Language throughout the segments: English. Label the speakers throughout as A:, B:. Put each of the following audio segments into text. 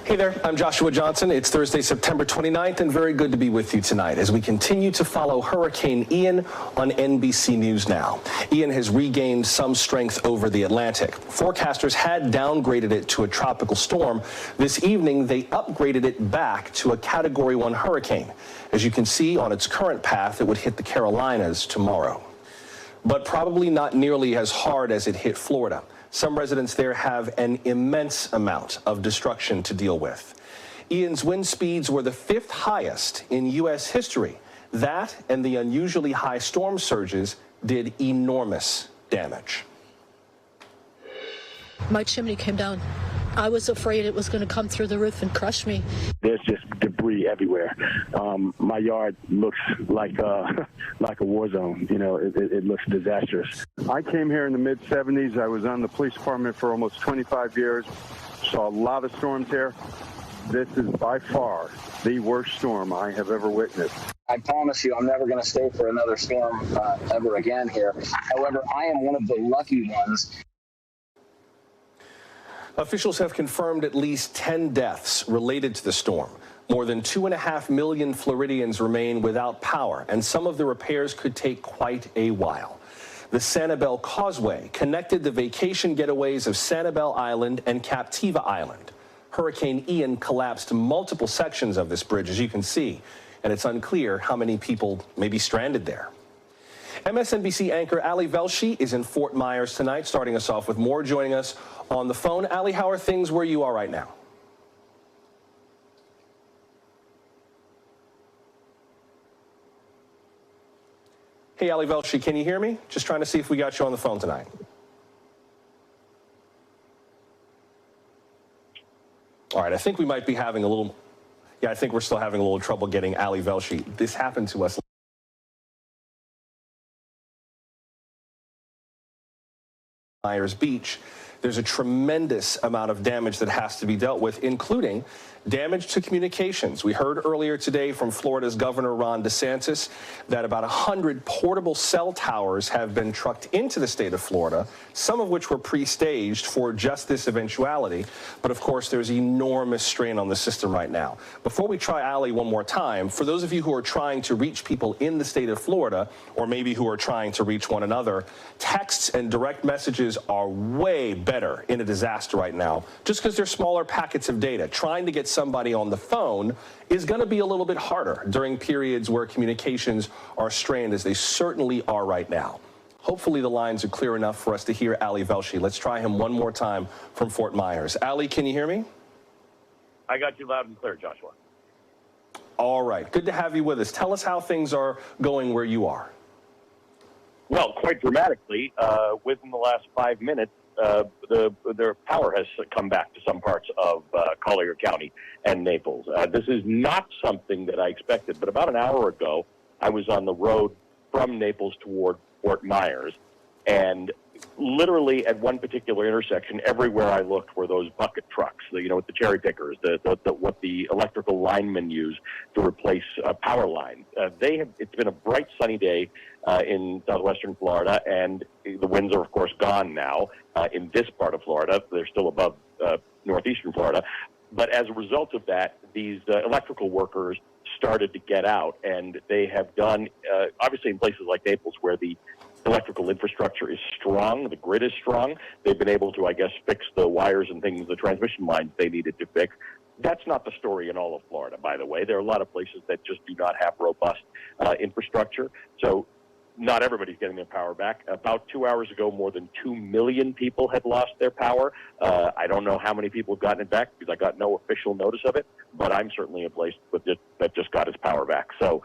A: Hey there, I'm Joshua Johnson. It's Thursday, September 29th, and very good to be with you tonight as we continue to follow Hurricane Ian on NBC News Now. Ian has regained some strength over the Atlantic. Forecasters had downgraded it to a tropical storm. This evening, they upgraded it back to a Category 1 hurricane. As you can see on its current path, it would hit the Carolinas tomorrow, but probably not nearly as hard as it hit Florida. Some residents there have an immense amount of destruction to deal with. Ian's wind speeds were the 5th highest in U.S. history. That and the unusually high storm surges did enormous damage.
B: My chimney came down. I was afraid it was going to come through the roof and crush me.
C: There's just debris everywhere. My yard looks like a war zone. You know, it looks disastrous.
D: I came here in the mid-'70s. I was on the police department for almost 25 years. Saw a lot of storms here. This is by far the worst storm I have ever witnessed.
E: I promise you I'm never going to stay for another storm ever again here. However, I am one of the lucky ones.
A: Officials have confirmed at least 10 deaths related to the storm. More than 2.5 million Floridians remain without power, and some of the repairs could take quite a while. The Sanibel Causeway connected the vacation getaways of Sanibel Island and Captiva Island. Hurricane Ian collapsed multiple sections of this bridge, as you can see, and it's unclear how many people may be stranded there. MSNBC anchor Ali Velshi is in Fort Myers tonight, starting us off with more. Joining us on the phone. Ali, how are things where you are right now? Hey, Ali Velshi, can you hear me? Just trying to see if we got you on the phone tonight. All right, I think we might be having a little, I think we're still having a little trouble getting Ali Velshi. This happened to us Myers Beach. There's a tremendous amount of damage that has to be dealt with, including damage to communications. We heard earlier today from Florida's Governor Ron DeSantis that about 100 portable cell towers have been trucked into the state of Florida, some of which were pre-staged for just this eventuality. But of course, there's enormous strain on the system right now. Before we try Ali one more time, for those of you who are trying to reach people in the state of Florida, or maybe who are trying to reach one another, texts and direct messages are way better in a disaster right now, just because they're smaller packets of data. Trying to get somebody on the phone is going to be a little bit harder during periods where communications are strained, as they certainly are right now. Hopefully the lines are clear enough for us to hear Ali Velshi. Let's try him one more time from Fort Myers. Ali, can you hear me?
F: I got you loud and clear, Joshua.
A: All right. Good to have you with us. Tell us how things are going where you are.
F: Well, quite dramatically, within the last 5 minutes, their power has come back to some parts of Collier County and Naples. This is not something that I expected, but about an hour ago, I was on the road from Naples toward Fort Myers, and literally at one particular intersection, everywhere I looked were those bucket trucks, with the cherry pickers, what the electrical linemen use to replace power lines. It's been a bright, sunny day in southwestern Florida, and the winds are, of course, gone now in this part of Florida. They're still above northeastern Florida. But as a result of that, these electrical workers started to get out, and they have done, obviously in places like Naples where the electrical infrastructure is strong, the grid is strong, they've been able to, I guess, fix the wires and things, the transmission lines they needed to fix. That's not the story in all of Florida, by the way. There are a lot of places that just do not have robust infrastructure. So not everybody's getting their power back. About 2 hours ago, more than 2 million people had lost their power. I don't know how many people have gotten it back because I got no official notice of it, but I'm certainly a place that just got its power back. So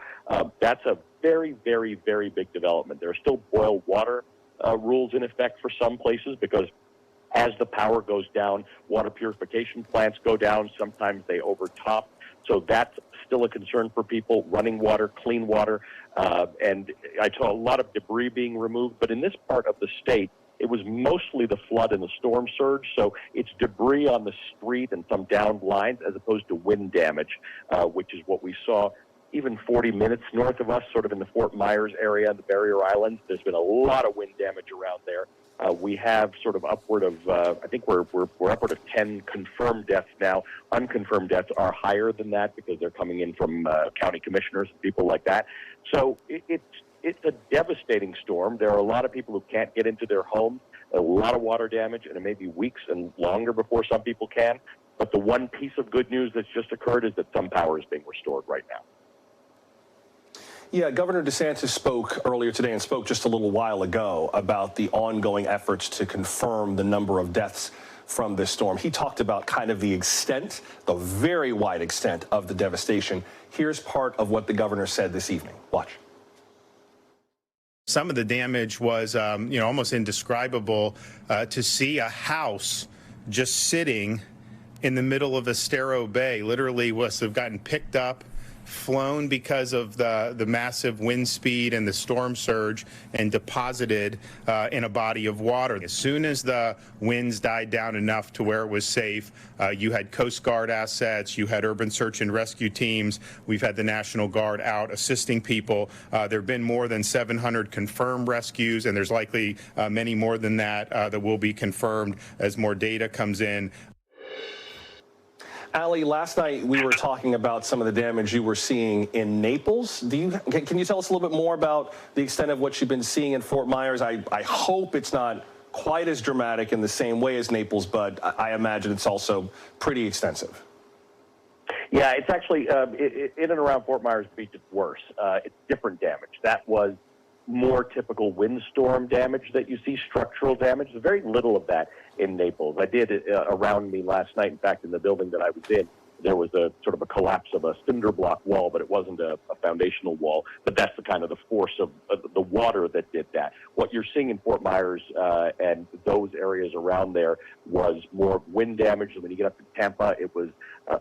F: that's a very, very, very big development. There are still boil water rules in effect for some places because as the power goes down, water purification plants go down. Sometimes they overtop. So that's still a concern for people, running water, clean water. And I saw a lot of debris being removed. But in this part of the state, it was mostly the flood and the storm surge. So it's debris on the street and some downed lines as opposed to wind damage, which is what we saw even 40 minutes north of us, sort of in the Fort Myers area and the Barrier Islands. There's been a lot of wind damage around there. We have sort of upward of, I think we're upward of 10 confirmed deaths now. Unconfirmed deaths are higher than that because they're coming in from county commissioners and people like that. So it's a devastating storm. There are a lot of people who can't get into their homes, a lot of water damage, and it may be weeks and longer before some people can. But the one piece of good news that's just occurred is that some power is being restored right now.
A: Yeah, Governor DeSantis spoke earlier today and spoke just a little while ago about the ongoing efforts to confirm the number of deaths from this storm. He talked about kind of the extent, the very wide extent of the devastation. Here's part of what the governor said this evening. Watch.
G: Some of the damage was, almost indescribable. To see a house just sitting in the middle of Estero Bay literally must have gotten picked up, flown because of the massive wind speed and the storm surge, and deposited in a body of water. As soon as the winds died down enough to where it was safe, you had Coast Guard assets, you had urban search and rescue teams, we've had the National Guard out assisting people. There have been more than 700 confirmed rescues, and there's likely many more than that that will be confirmed as more data comes in.
A: Ali, last night we were talking about some of the damage you were seeing in Naples. Can you tell us a little bit more about the extent of what you've been seeing in Fort Myers? I hope it's not quite as dramatic in the same way as Naples, but I imagine it's also pretty extensive.
F: Yeah, it's actually, in and around Fort Myers Beach, it's worse. It's different damage. That was more typical windstorm damage that you see, structural damage. There's very little of that in Naples. I did around me last night. In fact, in the building that I was in, there was a sort of a collapse of a cinder block wall, but it wasn't a foundational wall. But that's the kind of the force of the water that did that. What you're seeing in Fort Myers and those areas around there was more wind damage. And when you get up to Tampa, it was,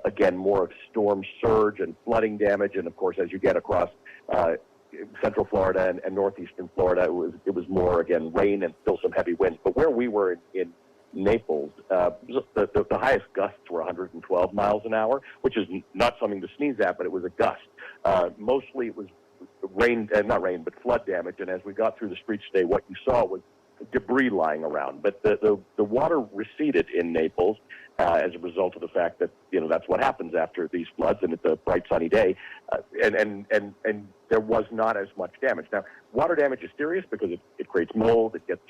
F: again, more of storm surge and flooding damage. And, of course, as you get across Central Florida and northeastern Florida, it was more, again, rain and still some heavy winds. But where we were in Naples, the highest gusts were 112 miles an hour, which is not something to sneeze at, but it was a gust. Mostly it was not rain, but flood damage. And as we got through the streets today, what you saw was debris lying around. But the water receded in Naples as a result of the fact that, that's what happens after these floods, and it's a bright sunny day. And there was not as much damage. Now, water damage is serious because it creates mold, it gets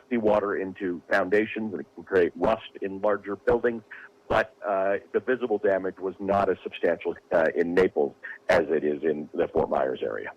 F: seawater into foundations, and it can create rust in larger buildings. But the visible damage was not as substantial in Naples as it is in the Fort Myers area.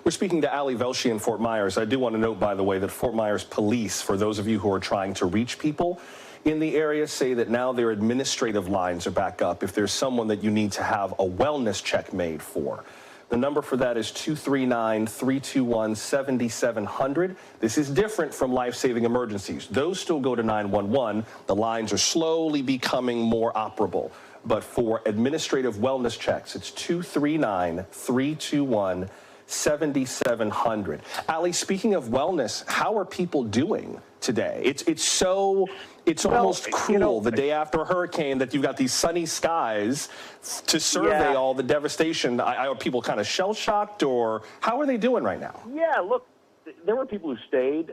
A: We're speaking to Ali Velshi in Fort Myers. I do want to note, by the way, that Fort Myers police, for those of you who are trying to reach people in the area, say that now their administrative lines are back up if there's someone that you need to have a wellness check made for. The number for that is 239-321-7700. This is different from life-saving emergencies. Those still go to 911. The lines are slowly becoming more operable. But for administrative wellness checks, it's 239-321-7700. Ali, speaking of wellness, how are people doing today? It's almost cruel the day after a hurricane that you've got these sunny skies to survey all the devastation. Are people kind of shell-shocked, or how are they doing right now?
F: Yeah, look, there were people who stayed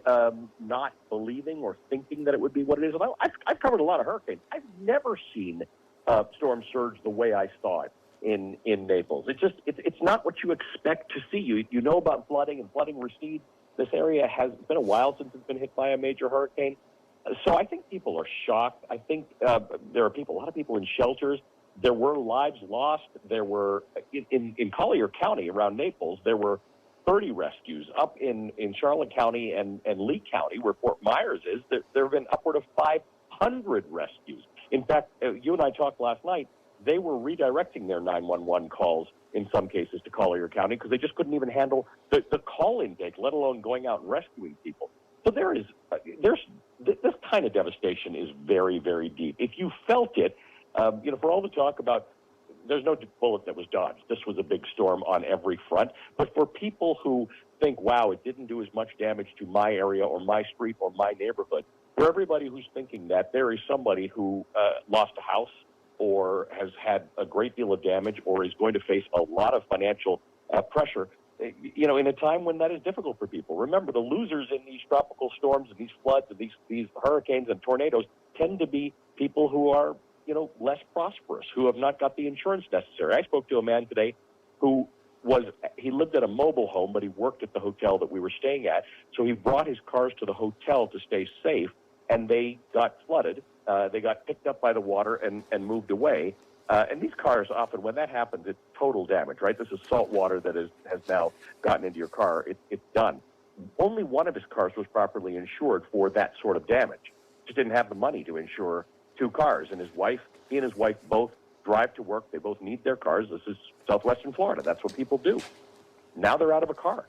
F: not believing or thinking that it would be what it is. I've covered a lot of hurricanes. I've never seen storm surge the way I saw it in Naples. It's not what you expect to see. You know about flooding, and flooding recedes. This area it's been a while since it's been hit by a major hurricane. So I think people are shocked. I think there are a lot of people in shelters. There were lives lost. There were, in Collier County around Naples, there were 30 rescues. Up in Charlotte County and Lee County, where Fort Myers is, there have been upward of 500 rescues. In fact, you and I talked last night, they were redirecting their 911 calls in some cases to Collier County because they just couldn't even handle the call intake, let alone going out and rescuing people. So this kind of devastation is very, very deep. If you felt it, for all the talk about there's no bullet that was dodged. This was a big storm on every front. But for people who think, wow, it didn't do as much damage to my area or my street or my neighborhood, for everybody who's thinking that, there is somebody who lost a house or has had a great deal of damage or is going to face a lot of financial pressure. in a time when that is difficult for people. Remember, the losers in these tropical storms and these floods and these hurricanes and tornadoes tend to be people who are, less prosperous, who have not got the insurance necessary. I spoke to a man today who he lived at a mobile home, but he worked at the hotel that we were staying at. So he brought his cars to the hotel to stay safe, and they got flooded. They got picked up by the water and moved away. And these cars, often when that happens, it's total damage, right? This is salt water that has now gotten into your car. It's done. Only one of his cars was properly insured for that sort of damage. Just didn't have the money to insure 2 cars. And he and his wife both drive to work. They both need their cars. This is southwestern Florida. That's what people do. Now they're out of a car,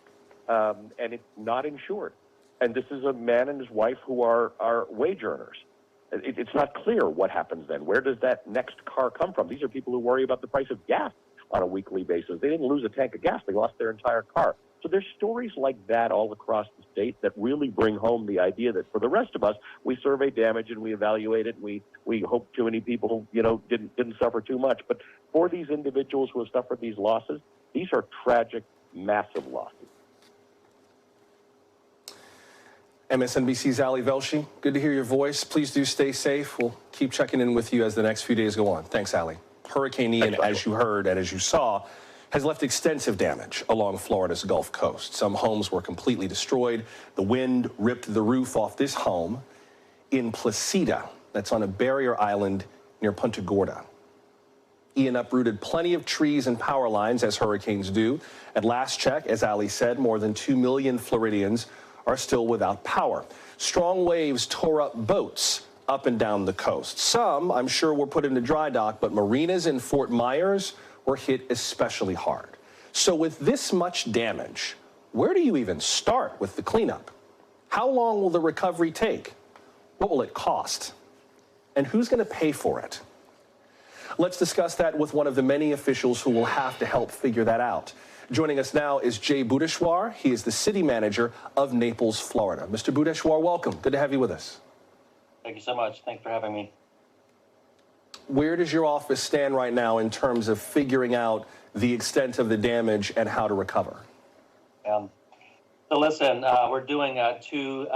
F: and it's not insured. And this is a man and his wife who are wage earners. It's not clear what happens then. Where does that next car come from? These are people who worry about the price of gas on a weekly basis. They didn't lose a tank of gas. They lost their entire car. So there's stories like that all across the state that really bring home the idea that for the rest of us, we survey damage and we evaluate it. And we hope too many people, didn't suffer too much. But for these individuals who have suffered these losses, these are tragic, massive losses.
A: MSNBC's Ali Velshi, good to hear your voice. Please do stay safe. We'll keep checking in with you as the next few days go on. Thanks, Ali. Hurricane Ian, as you heard and as you saw, has left extensive damage along Florida's Gulf Coast. Some homes were completely destroyed. The wind ripped the roof off this home in Placida, that's on a barrier island near Punta Gorda. Ian uprooted plenty of trees and power lines, as hurricanes do. At last check, as Ali said, more than 2 million Floridians are still without power. Strong waves tore up boats up and down the coast. Some, I'm sure, were put into dry dock, but marinas in Fort Myers were hit especially hard. So with this much damage, where do you even start with the cleanup? How long will the recovery take? What will it cost? And who's going to pay for it? Let's discuss that with one of the many officials who will have to help figure that out. Joining us now is Jay Bhuteshwar. He is the city manager of Naples, Florida. Mr. Bhuteshwar, welcome. Good to have you with us.
H: Thank you so much. Thanks for having me.
A: Where does your office stand right now in terms of figuring out the extent of the damage and how to recover?
H: So listen, we're doing two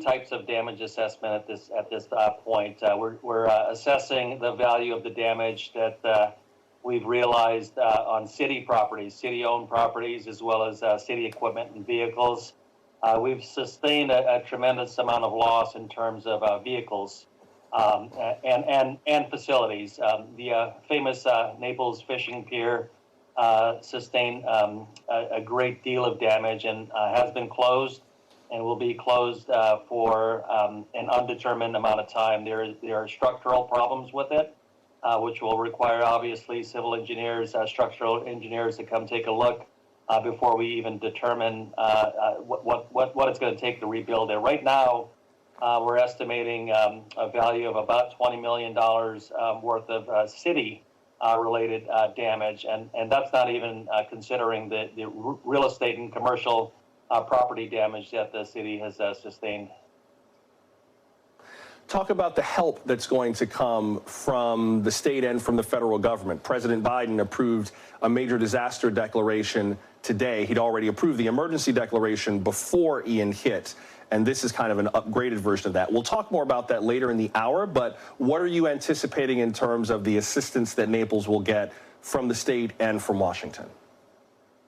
H: types of damage assessment at this point. We're assessing the value of the damage that we've realized on city properties, city-owned properties, as well as city equipment and vehicles. We've sustained a tremendous amount of loss in terms of vehicles and facilities. The famous Naples Fishing Pier sustained a great deal of damage and has been closed and will be closed for an undetermined amount of time. There are structural problems with it, which will require, obviously, civil engineers, structural engineers to come take a look before we even determine what it's going to take to rebuild it. Right now, we're estimating a value of about $20 million worth of city-related damage, and that's not even considering the real estate and commercial property damage that the city has sustained.
A: Talk about the help that's going to come from the state and from the federal government. President Biden approved a major disaster declaration today. He'd already approved the emergency declaration before Ian hit, and this is kind of an upgraded version of that. We'll talk more about that later in the hour, but what are you anticipating in terms of the assistance that Naples will get from the state and from Washington?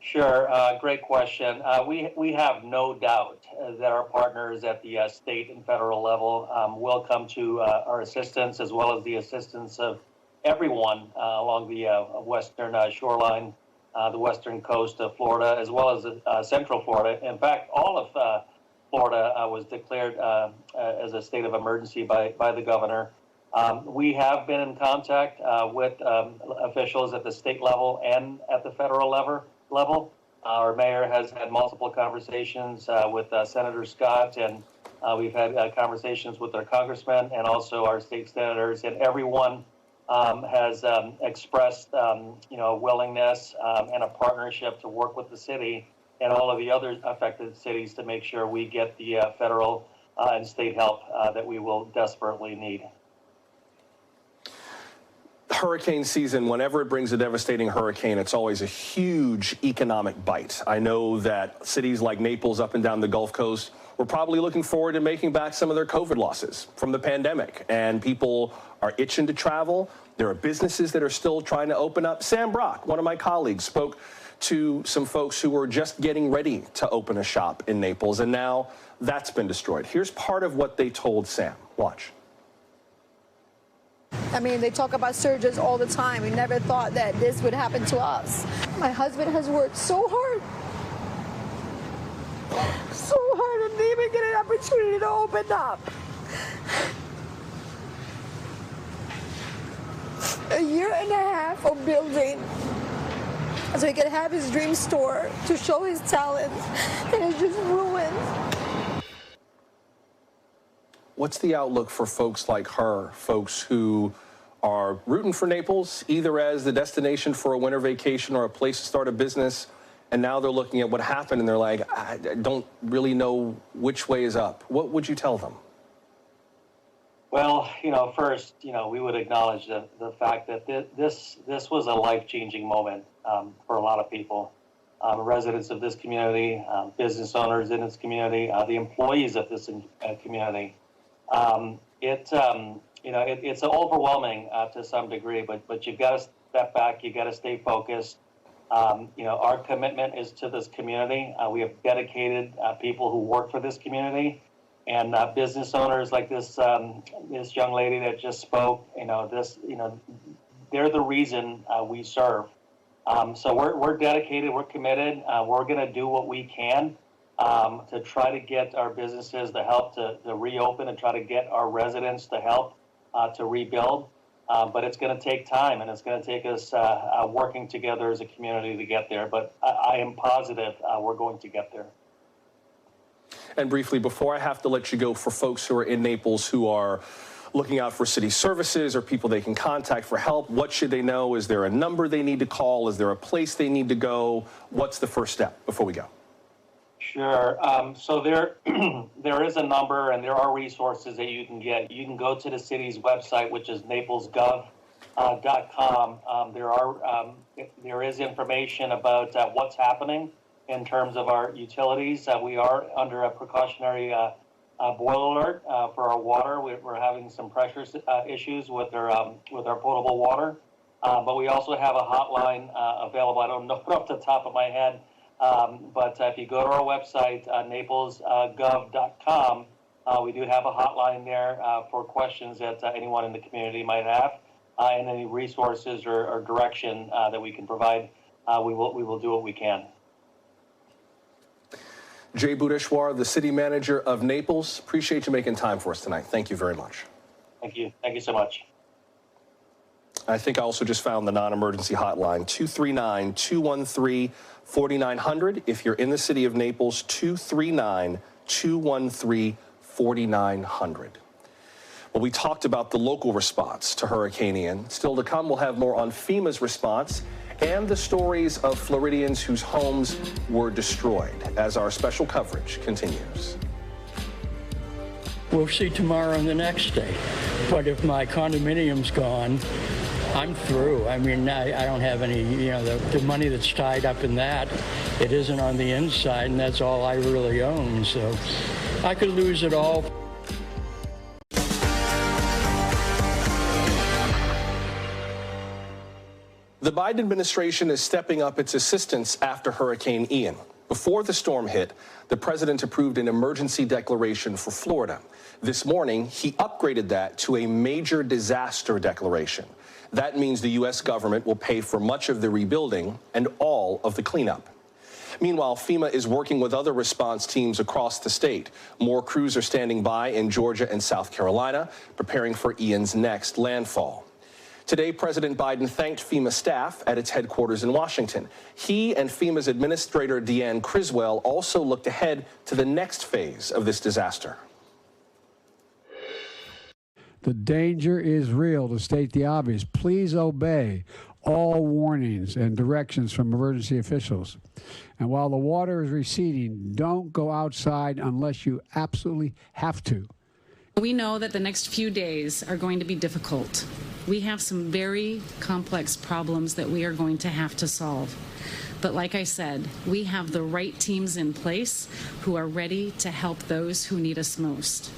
H: Sure, great question. We have no doubt that our partners at the state and federal level will come to our assistance, as well as the assistance of everyone along the western shoreline, the western coast of Florida, as well as central Florida. In fact, all of Florida was declared as a state of emergency by the governor. We have been in contact with officials at the state level and at the federal level. Our mayor has had multiple conversations with Senator Scott, and we've had conversations with our congressmen and also our state senators, and everyone has expressed a willingness and a partnership to work with the city and all of the other affected cities to make sure we get the federal and state help that we will desperately need.
A: hurricane season, whenever it brings a devastating hurricane, it's always a huge economic bite. I know that cities like Naples up and down the Gulf Coast were probably looking forward to making back some of their COVID losses from the pandemic, and people are itching to travel. There are businesses that are still trying to open up. Sam Brock, one of my colleagues, spoke to some folks who were just getting ready to open a shop in Naples, and now that's been destroyed. Here's part of what they told Sam. Watch.
I: I mean, they talk about surges all the time. We never thought that this would happen to us. My husband has worked so hard and didn't even get an opportunity to open up. A year and a half of building so he could have his dream store to show his talent, and it's just ruined.
A: What's the outlook for folks like her, folks who are rooting for Naples, either as the destination for a winter vacation or a place to start a business, and now they're looking at what happened and they're like, I don't really know which way is up? What would you tell them?
H: Well, first, we would acknowledge the fact that this was a life-changing moment for a lot of people, residents of this community, business owners in this community, the employees of this community. It's overwhelming to some degree, but you've got to step back. You got to stay focused. Our commitment is to this community. We have dedicated people who work for this community, and business owners like this young lady that just spoke. They're the reason we serve. So we're dedicated. We're committed. We're going to do what we can to try to get our businesses the help to reopen and try to get our residents the help to rebuild. But it's going to take time, and it's going to take us working together as a community to get there. But I am positive we're going to get there.
A: And briefly, before I have to let you go, for folks who are in Naples who are looking out for city services or people they can contact for help, what should they know? Is there a number they need to call? Is there a place they need to go? What's the first step before we go?
H: Sure. So there is a number, and there are resources that you can get. You can go to the city's website, which is naplesgov.com. There is information about what's happening in terms of our utilities. We are under a precautionary boil alert for our water. We're having some pressure issues with our potable water, but we also have a hotline available. I don't know off the top of my head. But if you go to our website, naplesgov.com, we do have a hotline there for questions that anyone in the community might have, and any resources or direction that we can provide. We will do what we can.
A: Jay Bhuteshwar, the city manager of Naples, appreciate you making time for us tonight. Thank you very much.
H: Thank you. Thank you so much.
A: I think I also just found the non-emergency hotline, 239-213-4900. If you're in the city of Naples, 239-213-4900. Well, we talked about the local response to Hurricane Ian. Still to come, we'll have more on FEMA's response and the stories of Floridians whose homes were destroyed as our special coverage continues.
J: We'll see tomorrow and the next day. But if my condominium's gone, I'm through. I mean, I don't have any, the money that's tied up in that, it isn't on the inside, and that's all I really own. So I could lose it all.
A: The Biden administration is stepping up its assistance after Hurricane Ian. Before the storm hit, the president approved an emergency declaration for Florida. This morning, he upgraded that to a major disaster declaration. That means the U.S. government will pay for much of the rebuilding and all of the cleanup. Meanwhile, FEMA is working with other response teams across the state. More crews are standing by in Georgia and South Carolina, preparing for Ian's next landfall. Today, President Biden thanked FEMA staff at its headquarters in Washington. He and FEMA's administrator, Deanne Criswell, also looked ahead to the next phase of this disaster.
K: The danger is real, to state the obvious. Please obey all warnings and directions from emergency officials. And while the water is receding, don't go outside unless you absolutely have to.
L: We know that the next few days are going to be difficult. We have some very complex problems that we are going to have to solve. But like I said, we have the right teams in place who are ready to help those who need us most.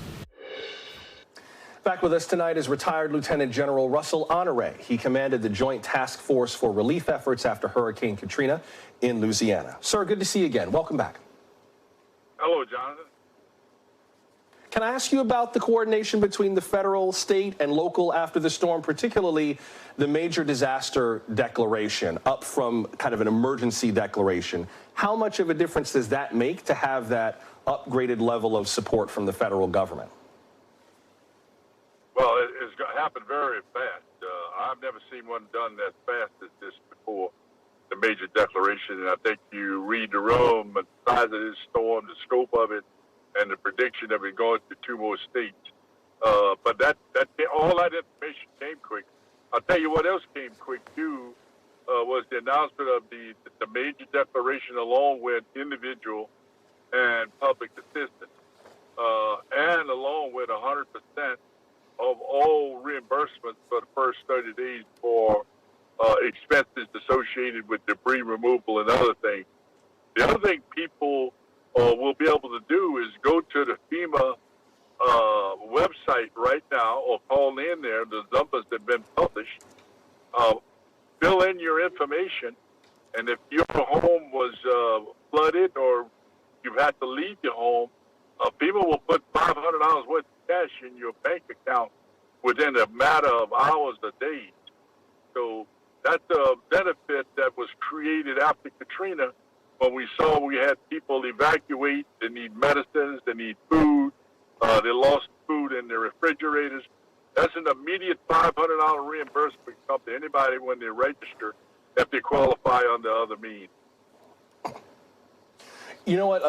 A: Back with us tonight is retired Lieutenant General Russell Honore. He commanded the Joint Task Force for Relief Efforts after Hurricane Katrina in Louisiana. Sir, good to see you again. Welcome back.
M: Hello, Jonathan.
A: Can I ask you about the coordination between the federal, state, and local after the storm, particularly the major disaster declaration up from kind of an emergency declaration? How much of a difference does that make to have that upgraded level of support from the federal government?
M: Well, it's happened very fast. I've never seen one done as fast as this before, the major declaration. And I think you read the room, the size of this storm, the scope of it, and the prediction of it going to 2 more states. But all that information came quick. I'll tell you what else came quick, too, was the announcement of the major declaration along with individual and public assistance, and along with 100% of all reimbursements for the first 30 days for expenses associated with debris removal and other things. The other thing people will be able to do is go to the FEMA website right now or call in there, the numbers that have been published, fill in your information, and if your home was flooded or you've had to leave your home, FEMA will put $500 worth of cash in your bank account within a matter of hours or days. So that's a benefit that was created after Katrina when we saw we had people evacuate, they need medicines, they need food, they lost food in their refrigerators. That's an immediate $500 reimbursement come to anybody when they register if they qualify under other means.
A: You know what?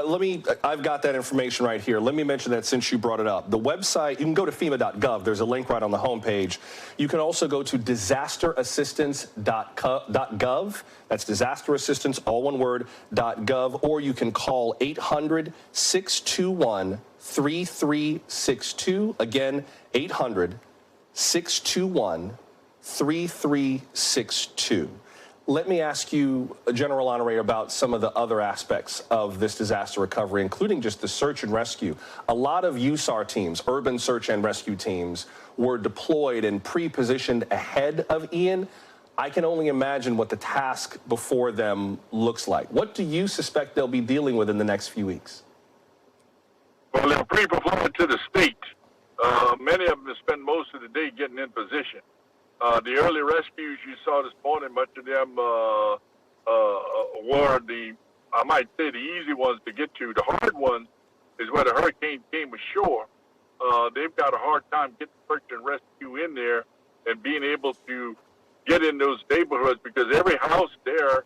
A: I've got that information right here. Let me mention that since you brought it up. The website, you can go to FEMA.gov. There's a link right on the homepage. You can also go to disasterassistance.gov. That's disasterassistance, all one word, .gov. Or you can call 800-621-3362. Again, 800-621-3362. Let me ask you, General Honore, about some of the other aspects of this disaster recovery, including just the search and rescue. A lot of USAR teams, urban search and rescue teams, were deployed and pre-positioned ahead of Ian. I can only imagine what the task before them looks like. What do you suspect they'll be dealing with in the next few weeks?
M: Well, they're pre-deployed to the state. Many of them spend most of the day getting in position. The early rescues you saw this morning, much of them were I might say, the easy ones to get to. The hard ones is where the hurricane came ashore. They've got a hard time getting search and rescue in there and being able to get in those neighborhoods because every house there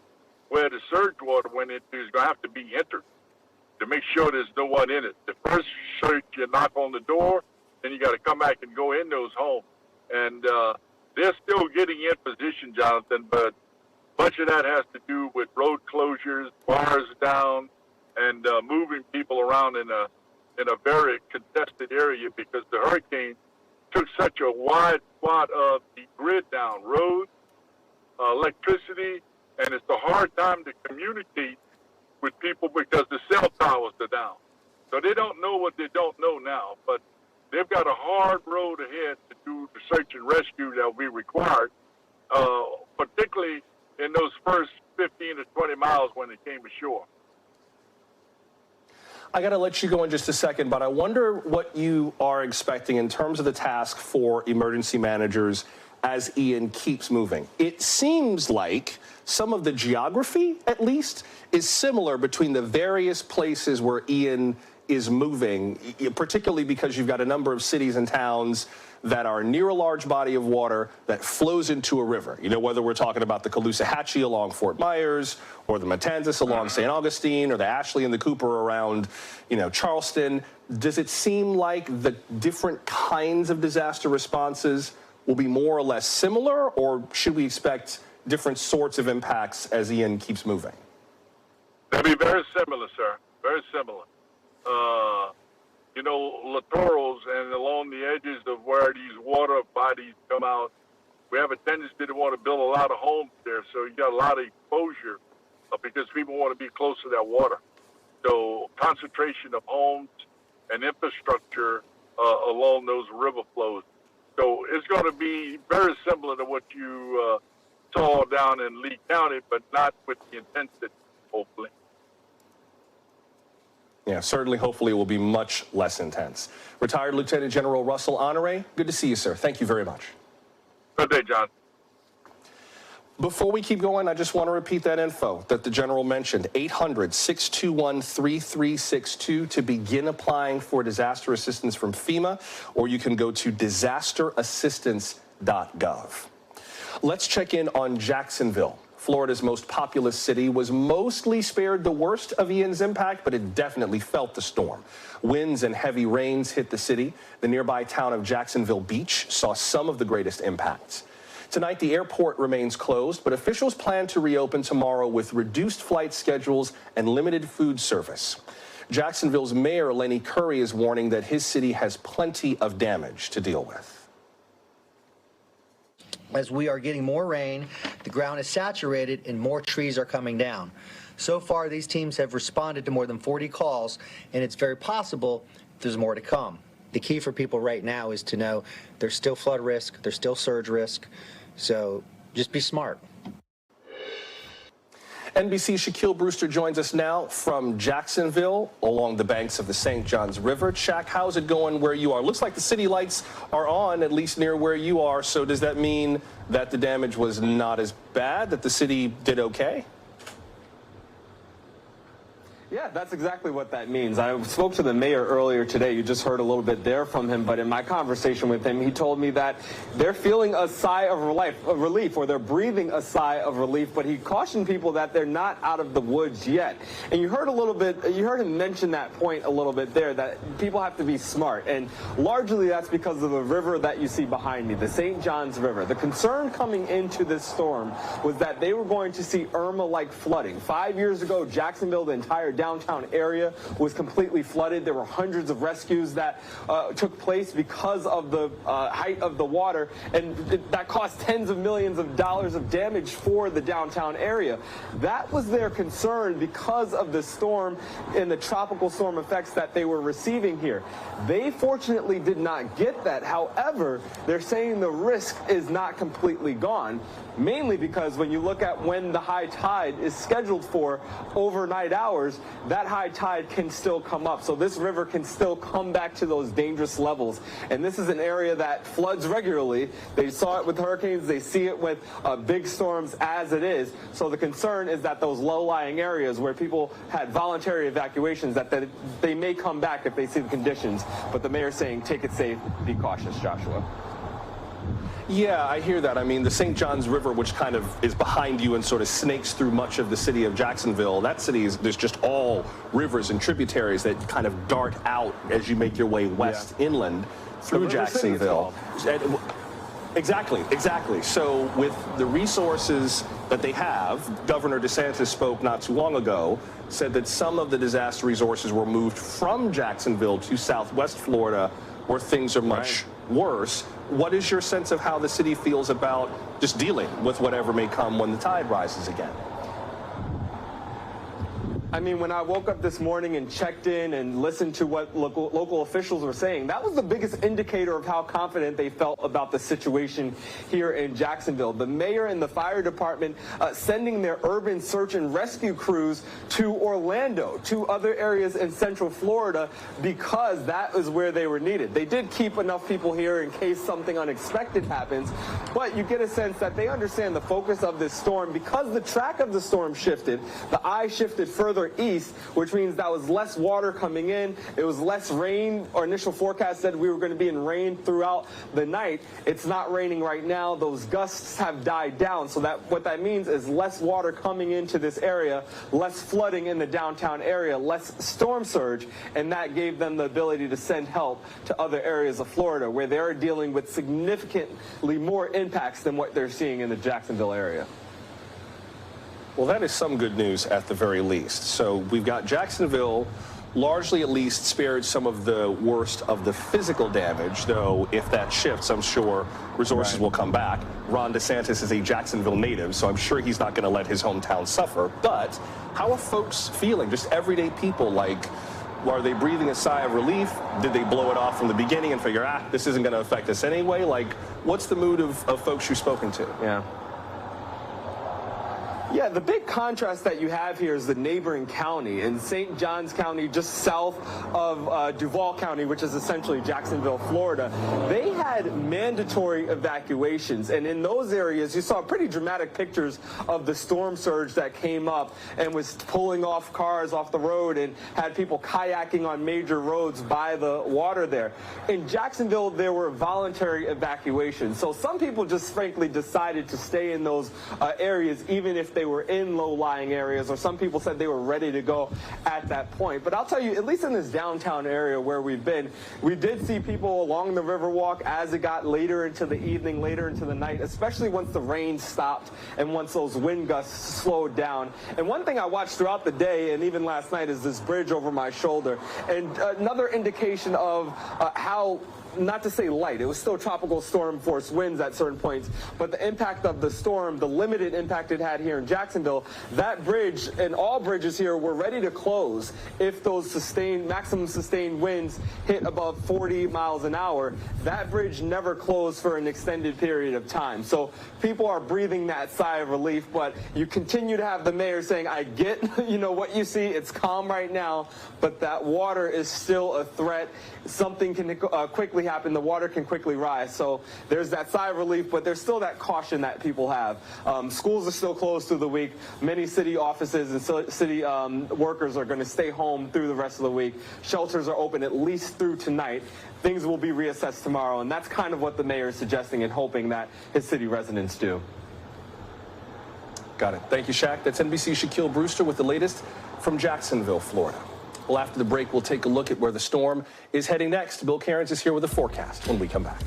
M: where the surge water went into is going to have to be entered to make sure there's no one in it. The first search, you knock on the door, then you got to come back and go in those homes. And they're still getting in position, Jonathan, but much of that has to do with road closures, bars down, and moving people around in a very contested area because the hurricane took such a wide swath of the grid down, roads, electricity, and it's a hard time to communicate with people because the cell towers are down. So they don't know what they don't know now, but they've got a hard road ahead to do the search and rescue that will be required, particularly in those first 15 to 20 miles when it came ashore.
A: I got to let you go in just a second, but I wonder what you are expecting in terms of the task for emergency managers as Ian keeps moving. It seems like some of the geography, at least, is similar between the various places where Ian is moving, particularly because you've got a number of cities and towns that are near a large body of water that flows into a river. You know, whether we're talking about the Caloosahatchee along Fort Myers, or the Matanzas along St. Augustine, or the Ashley and the Cooper around, Charleston. Does it seem like the different kinds of disaster responses will be more or less similar, or should we expect different sorts of impacts as Ian keeps moving?
M: They'll be very similar, sir. Very similar. Littorals and along the edges of where these water bodies come out, we have a tendency to want to build a lot of homes there, so you got a lot of exposure because people want to be close to that water. So concentration of homes and infrastructure along those river flows. So it's going to be very similar to what you saw down in Lee County, but not with the intensity, hopefully.
A: Yeah, certainly, hopefully it will be much less intense. Retired Lieutenant General Russell Honore, good to see you, sir. Thank you very much.
M: Good day, John.
A: Before we keep going, I just want to repeat that info that the General mentioned, 800-621-3362 to begin applying for disaster assistance from FEMA, or you can go to disasterassistance.gov. Let's check in on Jacksonville. Florida's most populous city was mostly spared the worst of Ian's impact, but it definitely felt the storm. Winds and heavy rains hit the city. The nearby town of Jacksonville Beach saw some of the greatest impacts. Tonight, the airport remains closed, but officials plan to reopen tomorrow with reduced flight schedules and limited food service. Jacksonville's Mayor Lenny Curry is warning that his city has plenty of damage to deal with.
N: As we are getting more rain, the ground is saturated and more trees are coming down. So far, these teams have responded to more than 40 calls, and it's very possible there's more to come. The key for people right now is to know there's still flood risk, there's still surge risk, so just be smart.
A: NBC's Shaquille Brewster joins us now from Jacksonville along the banks of the St. Johns River. Shaq, how's it going where you are? Looks like the city lights are on, at least near where you are. So does that mean that the damage was not as bad, that the city did okay?
O: Yeah, that's exactly what that means. I spoke to the mayor earlier today. You just heard a little bit there from him, but in my conversation with him, he told me that they're feeling a sigh of relief, or they're breathing a sigh of relief, but he cautioned people that they're not out of the woods yet. And you heard him mention that point a little bit there, that people have to be smart. And largely that's because of the river that you see behind me, the St. Johns River. The concern coming into this storm was that they were going to see Irma-like flooding. 5 years ago, Jacksonville, the entire downtown area was completely flooded. There were hundreds of rescues that took place because of the height of the water, and that cost tens of millions of dollars of damage for the downtown area. That was their concern because of the storm and the tropical storm effects that they were receiving here. They fortunately did not get that. However, they're saying the risk is not completely gone, mainly because when you look at when the high tide is scheduled for overnight hours, that high tide can still come up. So this river can still come back to those dangerous levels. And this is an area that floods regularly. They saw it with hurricanes. They see it with big storms as it is. So the concern is that those low-lying areas where people had voluntary evacuations, that they may come back if they see the conditions. But the mayor's saying, take it safe, be cautious, Joshua.
A: Yeah, I hear that. I mean, the St. Johns River, which kind of is behind you and sort of snakes through much of the city of Jacksonville, that city there's just all rivers and tributaries that kind of dart out as you make your way west inland through Jacksonville. Exactly. So with the resources that they have, Governor DeSantis spoke not too long ago, said that some of the disaster resources were moved from Jacksonville to Southwest Florida, where things are much worse. What is your sense of how the city feels about just dealing with whatever may come when the tide rises again?
O: I mean, when I woke up this morning and checked in and listened to what local officials were saying, that was the biggest indicator of how confident they felt about the situation here in Jacksonville. The mayor and the fire department sending their urban search and rescue crews to Orlando, to other areas in Central Florida, because that is where they were needed. They did keep enough people here in case something unexpected happens, but you get a sense that they understand the focus of this storm. Because the track of the storm shifted, the eye shifted further east, which means that was less water coming in. It was less rain. Our initial forecast said we were going to be in rain throughout the night. It's not raining right now. Those gusts have died down. So what that means is less water coming into this area, less flooding in the downtown area, less storm surge, and that gave them the ability to send help to other areas of Florida where they're dealing with significantly more impacts than what they're seeing in the Jacksonville area.
A: Well, that is some good news at the very least. So we've got Jacksonville largely at least spared some of the worst of the physical damage, though if that shifts, I'm sure resources will come back. Ron DeSantis is a Jacksonville native, so I'm sure he's not going to let his hometown suffer. But how are folks feeling, just everyday people? Like, are they breathing a sigh of relief? Did they blow it off from the beginning and figure, this isn't going to affect us anyway? Like, what's the mood of folks you've spoken to?
O: Yeah, the big contrast that you have here is the neighboring county. In St. Johns County, just south of Duval County, which is essentially Jacksonville, Florida, they had mandatory evacuations. And in those areas, you saw pretty dramatic pictures of the storm surge that came up and was pulling off cars off the road and had people kayaking on major roads by the water there. In Jacksonville, there were voluntary evacuations. So some people just frankly decided to stay in those areas, even if they were in low-lying areas, or some people said they were ready to go at that point. But I'll tell you, at least in this downtown area where we've been, we did see people along the Riverwalk as it got later into the evening, later into the night, especially once the rain stopped and once those wind gusts slowed down. And one thing I watched throughout the day and even last night is this bridge over my shoulder. And another indication of how, not to say light, it was still tropical storm force winds at certain points, but the impact of the storm, the limited impact it had here in Jacksonville, that bridge and all bridges here were ready to close if those maximum sustained winds hit above 40 miles an hour. That bridge never closed for an extended period of time. So people are breathing that sigh of relief, but you continue to have the mayor saying, I get, what you see, it's calm right now, but that water is still a threat. Something can quickly happen. The water can quickly rise. So there's that sigh of relief, but there's still that caution that people have. Schools are still closed through the week. Many city offices and city workers are going to stay home through the rest of the week. Shelters are open at least through tonight. Things will be reassessed tomorrow, and that's kind of what the mayor is suggesting and hoping that his city residents do.
A: Got it. Thank you, Shaq. That's NBC's Shaquille Brewster with the latest from Jacksonville, Florida. Well, after the break, we'll take a look at where the storm is heading next. Bill Cairns is here with a forecast when we come back.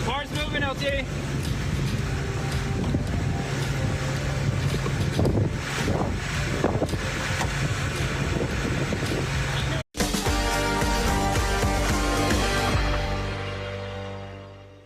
P: Car's moving, LT.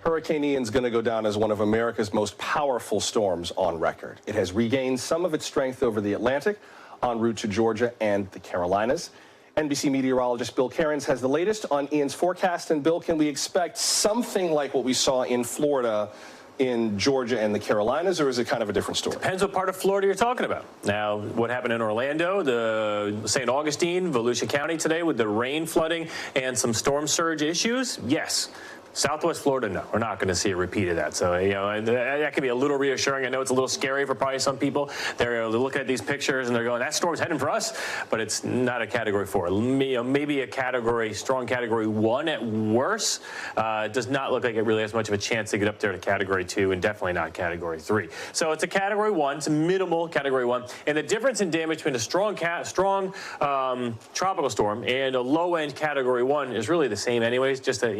A: Hurricane Ian's going to go down as one of America's most powerful storms on record. It has regained some of its strength over the Atlantic en route to Georgia and the Carolinas. NBC meteorologist Bill Cairns has the latest on Ian's forecast. And Bill, can we expect something like what we saw in Florida, in Georgia and the Carolinas, or is it kind of a different story?
Q: Depends what part of Florida you're talking about. Now, what happened in Orlando, the St. Augustine, Volusia County today with the rain, flooding, and some storm surge issues? Yes. Southwest Florida, no, we're not going to see a repeat of that. So, that can be a little reassuring. I know it's a little scary for probably some people. They're looking at these pictures and they're going, that storm's heading for us, but it's not a Category 4. Maybe a strong Category 1 at worst. It does not look like it really has much of a chance to get up there to Category 2 and definitely not Category 3. So it's a Category 1. It's a minimal Category 1. And the difference in damage between a strong tropical storm and a low-end Category 1 is really the same anyways, just that,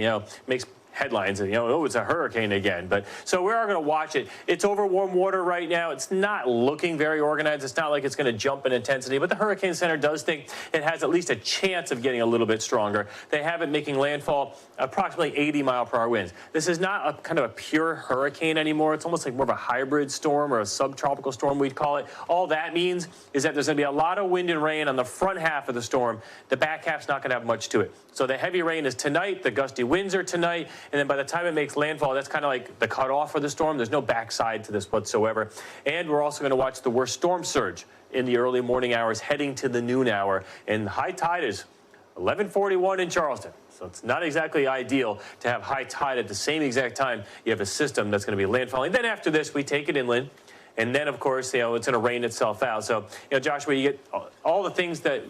Q: makes headlines and, it's a hurricane again. But so we are going to watch it. It's over warm water right now. It's not looking very organized. It's not like it's going to jump in intensity, but the Hurricane Center does think it has at least a chance of getting a little bit stronger. They have it making landfall approximately 80-mile-per-hour winds. This is not a kind of a pure hurricane anymore. It's almost like more of a hybrid storm or a subtropical storm, we'd call it. All that means is that there's going to be a lot of wind and rain on the front half of the storm. The back half's not going to have much to it. So the heavy rain is tonight. The gusty winds are tonight. And then by the time it makes landfall, that's kind of like the cutoff for the storm. There's no backside to this whatsoever. And we're also going to watch the worst storm surge in the early morning hours heading to the noon hour. And high tide is 11:41 in Charleston. So it's not exactly ideal to have high tide at the same exact time you have a system that's going to be landfalling. Then after this, we take it inland. And then, of course, it's going to rain itself out. So, Joshua, you get all the things that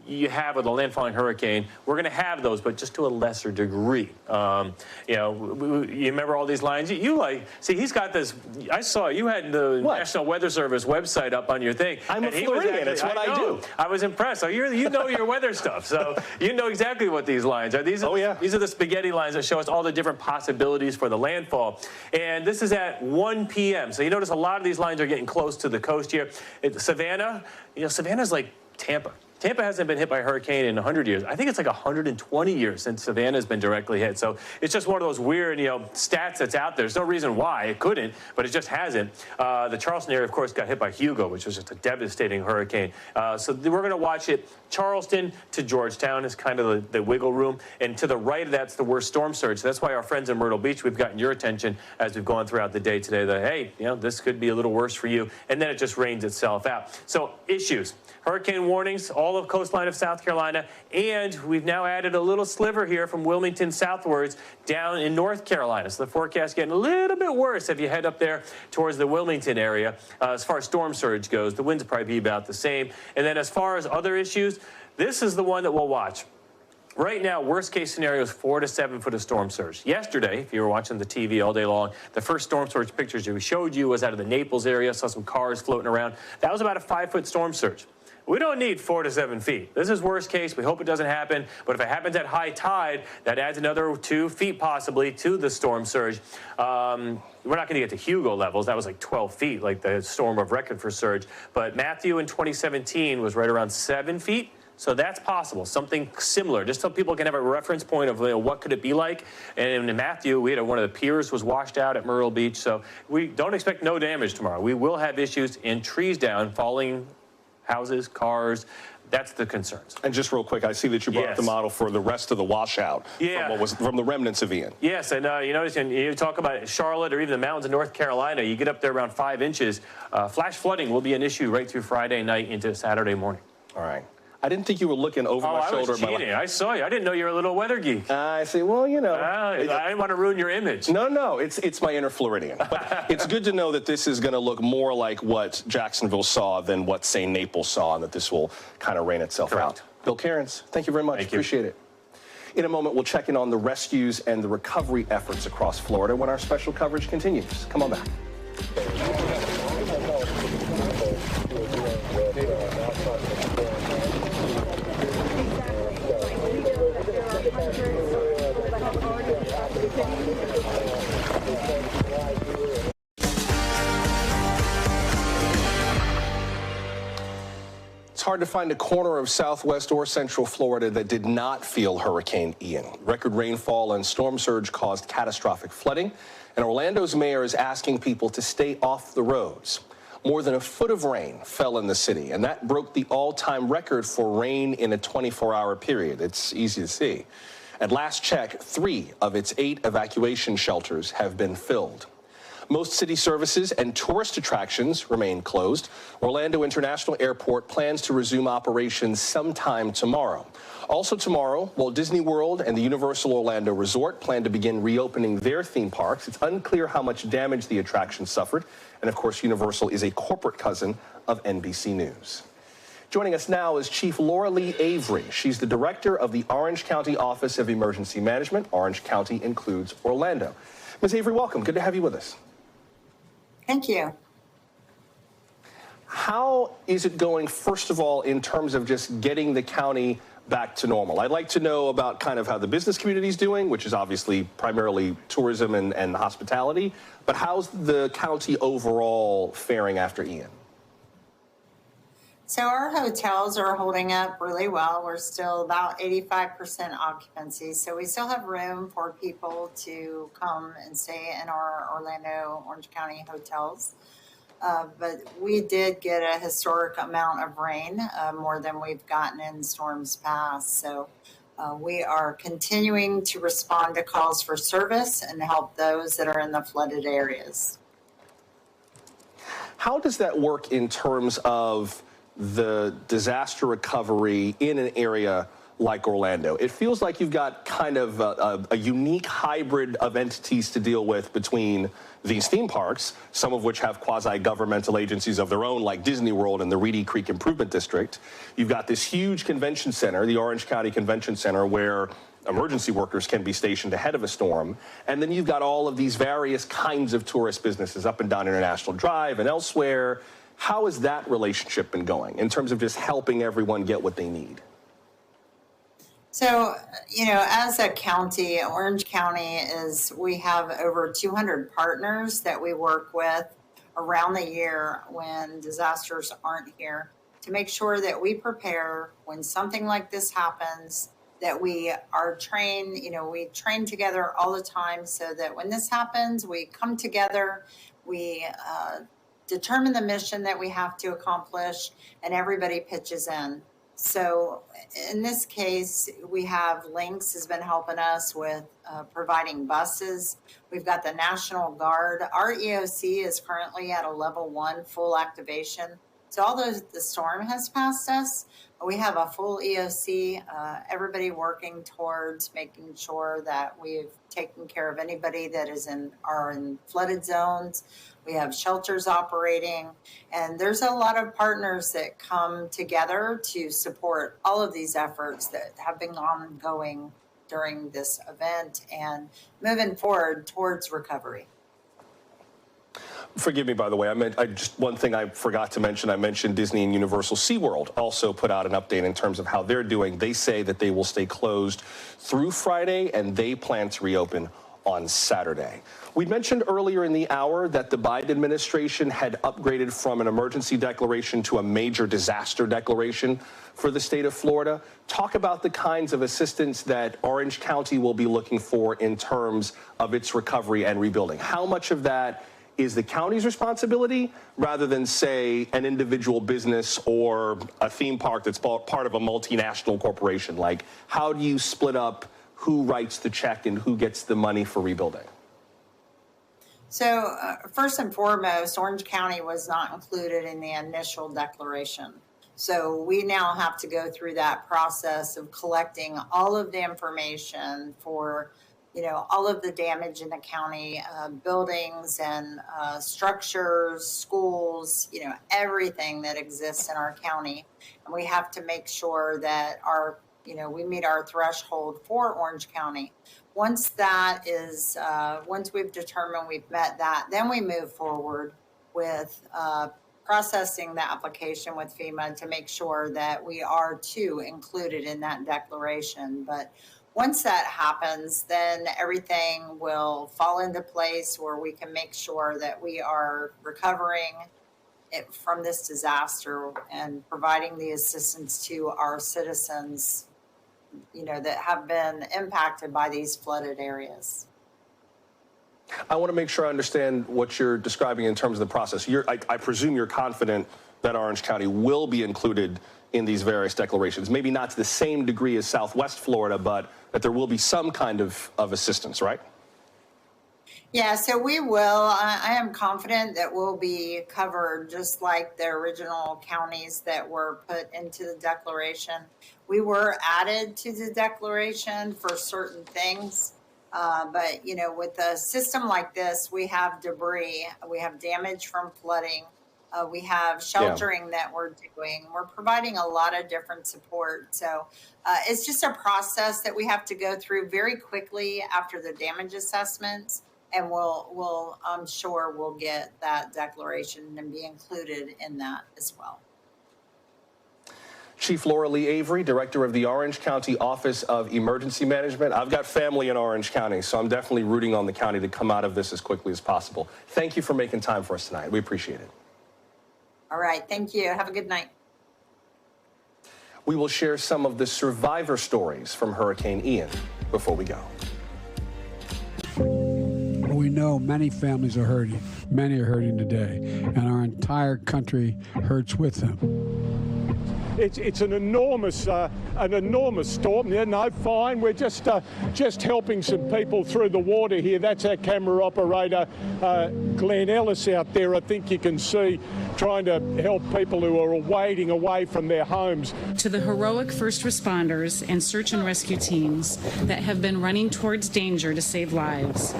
Q: you have with a landfalling hurricane. We're going to have those, but just to a lesser degree. You know, you remember all these lines? See, he's got this. I saw you had the National Weather Service website up on your thing.
A: I'm a Floridian. It's what I do.
Q: I was impressed. So you know your weather stuff. So you know exactly what these lines are. These are the spaghetti lines that show us all the different possibilities for the landfall. And this is at 1 p.m. So you notice a lot of these lines are getting close to the coast here. Savannah, you know, Savannah's like Tampa. Tampa hasn't been hit by a hurricane in 100 years. I think it's like 120 years since Savannah's been directly hit. So it's just one of those weird, you know, stats that's out there. There's no reason why it couldn't, but it just hasn't. The Charleston area, of course, got hit by Hugo, which was just a devastating hurricane. So we're going to watch it. Charleston to Georgetown is kind of the wiggle room. And to the right of that's the worst storm surge. So that's why our friends in Myrtle Beach, we've gotten your attention as we've gone throughout the day today that, hey, you know, this could be a little worse for you. And then it just rains itself out. So issues. Hurricane warnings, all of coastline of South Carolina, and we've now added a little sliver here from Wilmington southwards down in North Carolina. So the forecast getting a little bit worse if you head up there towards the Wilmington area. As far as storm surge goes, the winds will probably be about the same. And then as far as other issues, this is the one that we'll watch. Right now, worst case scenario is 4 to 7 foot of storm surge. Yesterday, if you were watching the TV all day long, the first storm surge pictures we showed you was out of the Naples area, saw some cars floating around. That was about a 5-foot storm surge. We don't need 4 to 7 feet. This is worst case. We hope it doesn't happen. But if it happens at high tide, that adds another 2 feet possibly to the storm surge. We're not going to get to Hugo levels. That was like 12 feet, like the storm of record for surge. But Matthew in 2017 was right around 7 feet. So that's possible, something similar, just so people can have a reference point of what could it be like. And in Matthew, we had one of the piers was washed out at Myrtle Beach. So we don't expect no damage tomorrow. We will have issues in trees down, falling houses, cars. That's the concerns.
A: And just real quick, I see that you brought up the model for the rest of the washout from the remnants of Ian.
Q: Yes, and you notice, and you talk about Charlotte or even the mountains of North Carolina, you get up there around 5 inches. Flash flooding will be an issue right through Friday night into Saturday morning.
A: All right. I didn't think you were looking over my shoulder.
Q: I was cheating. I saw you. I didn't know you were a little weather geek.
A: I see. Well, you know.
Q: I didn't want to ruin your image.
A: No. It's my inner Floridian. But it's good to know that this is going to look more like what Jacksonville saw than what, say, Naples saw, and that this will kind of rain itself out. Bill Cairns, thank you very much. Appreciate it. In a moment, we'll check in on the rescues and the recovery efforts across Florida when our special coverage continues. Come on back. It's hard to find a corner of Southwest or Central Florida that did not feel Hurricane Ian. Record rainfall and storm surge caused catastrophic flooding, and Orlando's mayor is asking people to stay off the roads. More than a foot of rain fell in the city, and that broke the all-time record for rain in a 24-hour period. It's easy to see. At last check, 3 of its 8 evacuation shelters have been filled. Most city services and tourist attractions remain closed. Orlando International Airport plans to resume operations sometime tomorrow. Also tomorrow, Walt Disney World and the Universal Orlando Resort plan to begin reopening their theme parks. It's unclear how much damage the attractions suffered. And of course, Universal is a corporate cousin of NBC News. Joining us now is Chief Laura Lee Avery. She's the director of the Orange County Office of Emergency Management. Orange County includes Orlando. Ms. Avery, welcome. Good to have you with us.
P: Thank you.
A: How is it going, first of all, in terms of just getting the county back to normal? I'd like to know about kind of how the business community is doing, which is obviously primarily tourism and hospitality, but how's the county overall faring after Ian?
P: So our hotels are holding up really well. We're still about 85% occupancy. So we still have room for people to come and stay in our Orlando, Orange County hotels. But we did get a historic amount of rain, more than we've gotten in storms past. So we are continuing to respond to calls for service and help those that are in the flooded areas.
A: How does that work in terms of the disaster recovery in an area like Orlando. It feels like you've got kind of a unique hybrid of entities to deal with between these theme parks, some of which have quasi-governmental agencies of their own, like Disney World and the Reedy Creek Improvement District. You've got this huge convention center, the Orange County Convention Center, where emergency workers can be stationed ahead of a storm. And then you've got all of these various kinds of tourist businesses up and down International Drive and elsewhere. How has that relationship been going in terms of just helping everyone get what they need?
P: So, as a county, Orange County we have over 200 partners that we work with around the year when disasters aren't here to make sure that we prepare when something like this happens, that we are trained, we train together all the time so that when this happens, we come together, we determine the mission that we have to accomplish, and everybody pitches in. So in this case, we have Lynx has been helping us with providing buses. We've got the National Guard. Our EOC is currently at a level 1 full activation. So although the storm has passed us, we have a full EOC, everybody working towards making sure that we've taken care of anybody that are in flooded zones. We have shelters operating, and there's a lot of partners that come together to support all of these efforts that have been ongoing during this event and moving forward towards recovery.
A: Forgive me, by the way, one thing I forgot to mention. I mentioned Disney and Universal SeaWorld also put out an update in terms of how they're doing. They say that they will stay closed through Friday, and they plan to reopen on Saturday. We mentioned earlier in the hour that the Biden administration had upgraded from an emergency declaration to a major disaster declaration for the state of Florida. Talk about the kinds of assistance that Orange County will be looking for in terms of its recovery and rebuilding. How much of that is the county's responsibility rather than, say, an individual business or a theme park that's part of a multinational corporation? Like, how do you split up who writes the check and who gets the money for rebuilding?
P: So first and foremost, Orange County was not included in the initial declaration. So we now have to go through that process of collecting all of the information for all of the damage in the county, buildings and structures, schools, everything that exists in our county. And we have to make sure that we meet our threshold for Orange County. Once that is, once we've determined we've met that, then we move forward with processing the application with FEMA to make sure that we are too included in that declaration. But once that happens, then everything will fall into place where we can make sure that we are recovering from this disaster and providing the assistance to our citizens, that have been impacted by these flooded areas.
A: I want to make sure I understand what you're describing in terms of the process. I presume you're confident that Orange County will be included in these various declarations, maybe not to the same degree as Southwest Florida, but that there will be some kind of assistance, right?
P: Yeah, so we will. I am confident that we'll be covered just like the original counties that were put into the declaration. We were added to the declaration for certain things. But, with a system like this, we have debris, we have damage from flooding, we have sheltering that we're doing. We're providing a lot of different support. So it's just a process that we have to go through very quickly after the damage assessments. And I'm sure we'll get that declaration and be included in that as well.
A: Chief Laura Lee Avery, Director of the Orange County Office of Emergency Management. I've got family in Orange County, so I'm definitely rooting on the county to come out of this as quickly as possible. Thank you for making time for us tonight. We appreciate it.
P: All right. Thank you. Have a good night.
A: We will share some of the survivor stories from Hurricane Ian before we go.
K: We know many families are hurting. Many are hurting today, and our entire country hurts with them.
R: it's an enormous storm. Yeah, no, fine. We're just helping some people through the water here. That's our camera operator, Glenn Ellis, out there. I think you can see, trying to help people who are wading away from their homes.
L: To the heroic first responders and search and rescue teams that have been running towards danger to save lives,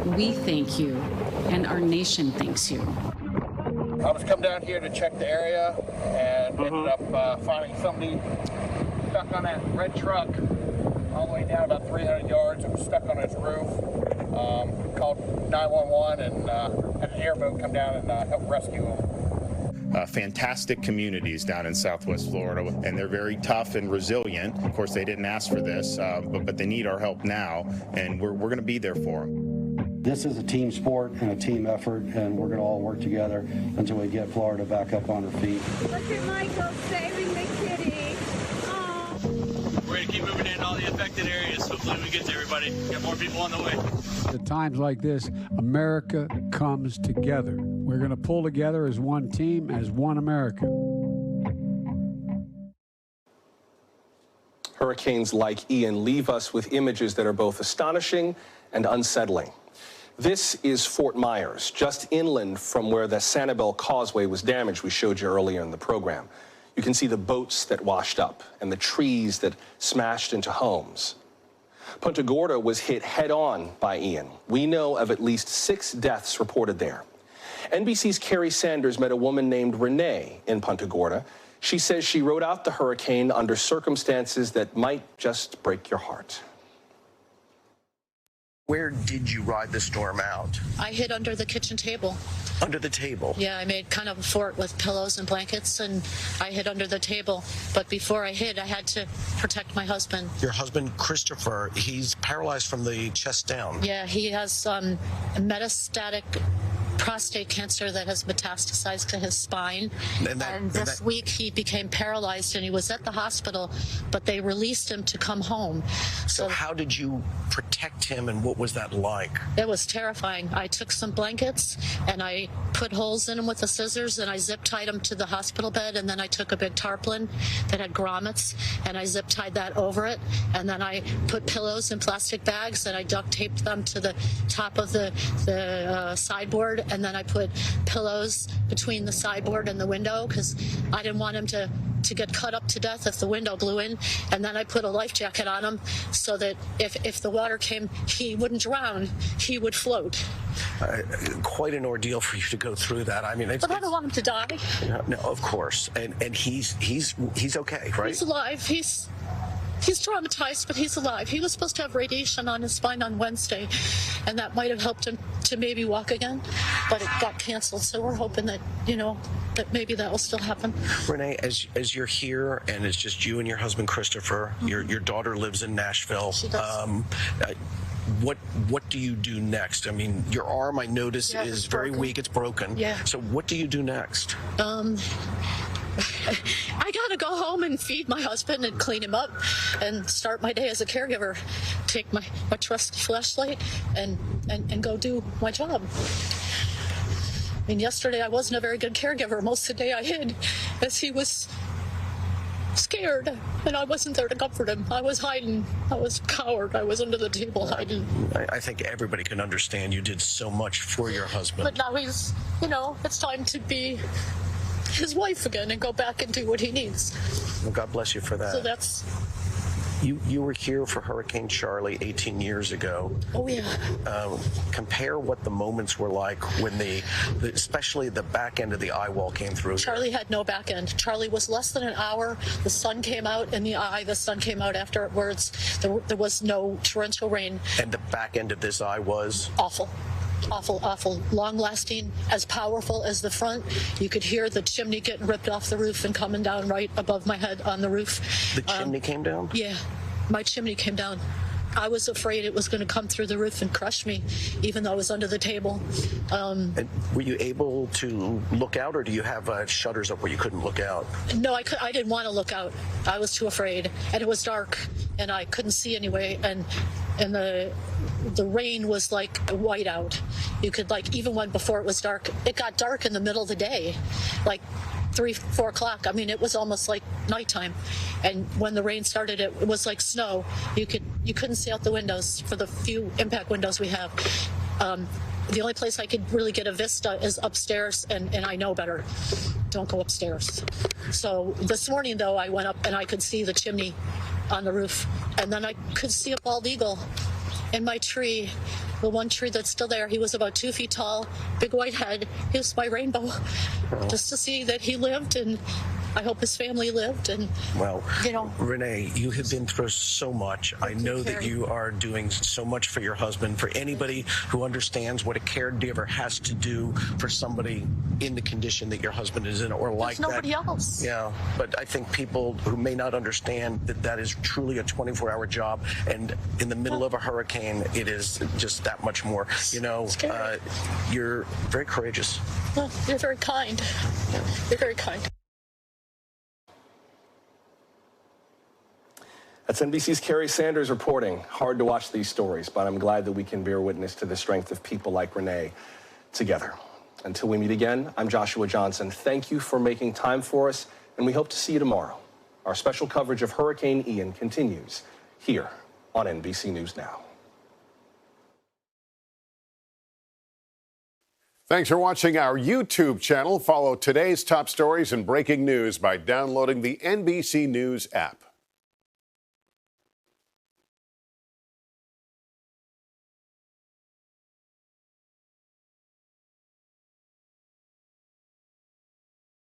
L: we thank you, and our nation thanks you.
S: I was come down here to check the area and ended up finding somebody stuck on that red truck all the way down about 300 yards. It was stuck on his roof. Called 911 and had an airboat come down and help rescue him.
G: Fantastic communities down in Southwest Florida, and they're very tough and resilient. Of course, they didn't ask for this, but they need our help now, and we're going to be there for them.
T: This is a team sport and a team effort, and we're going to all work together until we get Florida back up on her feet.
I: Look at Michael saving the kitty. Aww.
U: We're going to keep moving in all the affected areas. Hopefully we get to everybody. Got more people on the way.
K: At times like this, America comes together. We're going to pull together as one team, as one America.
A: Hurricanes like Ian leave us with images that are both astonishing and unsettling. This is Fort Myers, just inland from where the Sanibel Causeway was damaged we showed you earlier in the program. You can see the boats that washed up and the trees that smashed into homes. Punta Gorda was hit head-on by Ian. We know of at least 6 deaths reported there. NBC's Carrie Sanders met a woman named Renee in Punta Gorda. She says she rode out the hurricane under circumstances that might just break your heart.
V: Where did you ride the storm out?
B: I hid under the kitchen table.
V: Under the table?
B: Yeah, I made kind of a fort with pillows and blankets, and I hid under the table. But before I hid, I had to protect my husband.
V: Your husband, Christopher, he's paralyzed from the chest down.
B: Yeah, he has metastatic prostate cancer that has metastasized to his spine. And this week he became paralyzed, and he was at the hospital, but they released him to come home.
V: So how did you protect him, and what was that like?
B: It was terrifying. I took some blankets and I put holes in them with the scissors, and I zip tied them to the hospital bed, and then I took a big tarpaulin that had grommets and I zip tied that over it, and then I put pillows in plastic bags and I duct taped them to the top of the sideboard, and then I put pillows between the sideboard and the window because I didn't want him to get cut up to death if the window blew in. And then I put a life jacket on him so that if the water came, he wouldn't drown, he would float.
V: Quite an ordeal for you to go through that. I mean,
B: but I don't want him to die.
V: No, of course. And he's okay, right?
B: He's alive. He's traumatized, but he's alive. He was supposed to have radiation on his spine on Wednesday, and that might have helped him to maybe walk again, but it got canceled. So we're hoping that, that maybe that will still happen.
V: Renee, as you're here and it's just you and your husband, Christopher, your daughter lives in Nashville.
B: She does.
V: What do you do next? I mean, your arm, I notice, is very weak. It's broken.
B: Yeah.
V: So what do you do next?
B: I gotta go home and feed my husband and clean him up and start my day as a caregiver. Take my trusty flashlight and go do my job. I mean, yesterday I wasn't a very good caregiver. Most of the day I hid as he was scared, and I wasn't there to comfort him. I was hiding. I was a coward. I was under the table hiding.
V: I think everybody can understand you did so much for your husband.
B: But now he's, it's time to be his wife again and go back and do what he needs.
V: Well, God bless you for that.
B: So that's...
V: You were here for Hurricane Charlie 18 years ago.
B: Oh, yeah.
V: Compare what the moments were like when especially the back end of the eye wall came through.
B: Charlie had no back end. Charlie was less than an hour. The sun came out in the eye. The sun came out afterwards. There was no torrential rain.
V: And the back end of this eye was?
B: Awful. Awful, awful, long-lasting, as powerful as the front. You could hear the chimney getting ripped off the roof and coming down right above my head on the roof.
V: The chimney came down?
B: Yeah, my chimney came down. I was afraid it was going to come through the roof and crush me, even though I was under the table.
V: And were you able to look out, or do you have shutters up where you couldn't look out?
B: No, I didn't want to look out. I was too afraid, and it was dark, and I couldn't see anyway, and the rain was like white out. You could even when before it was dark, it got dark in the middle of the day, like 3, 4 o'clock. I mean, it was almost like nighttime. And when the rain started, it was like snow. You couldn't see out the windows for the few impact windows we have. The only place I could really get a vista is upstairs, and I know better. Don't go upstairs. So this morning, though, I went up and I could see the chimney on the roof, and then I could see a bald eagle in my tree. The one tree that's still there, he was about 2 feet tall, big white head. He was my rainbow, just to see that he lived, and I hope his family lived. And
V: well,
B: you know,
V: Renee, you have been through so much. I know that you are doing so much for your husband. For anybody who understands what a caregiver has to do for somebody in the condition that your husband is in, or like
B: there's nobody else.
V: Yeah, but I think people who may not understand that that is truly a 24-hour job, and in the middle of a hurricane, it is just that much more. You know, you're very courageous.
B: Well, you're very kind. You're very kind.
A: That's NBC's Carrie Sanders reporting. Hard to watch these stories, but I'm glad that we can bear witness to the strength of people like Renee together. Until we meet again, I'm Joshua Johnson. Thank you for making time for us, and we hope to see you tomorrow. Our special coverage of Hurricane Ian continues here on NBC News Now.
C: Thanks for watching our YouTube channel. Follow today's top stories and breaking news by downloading the NBC News app.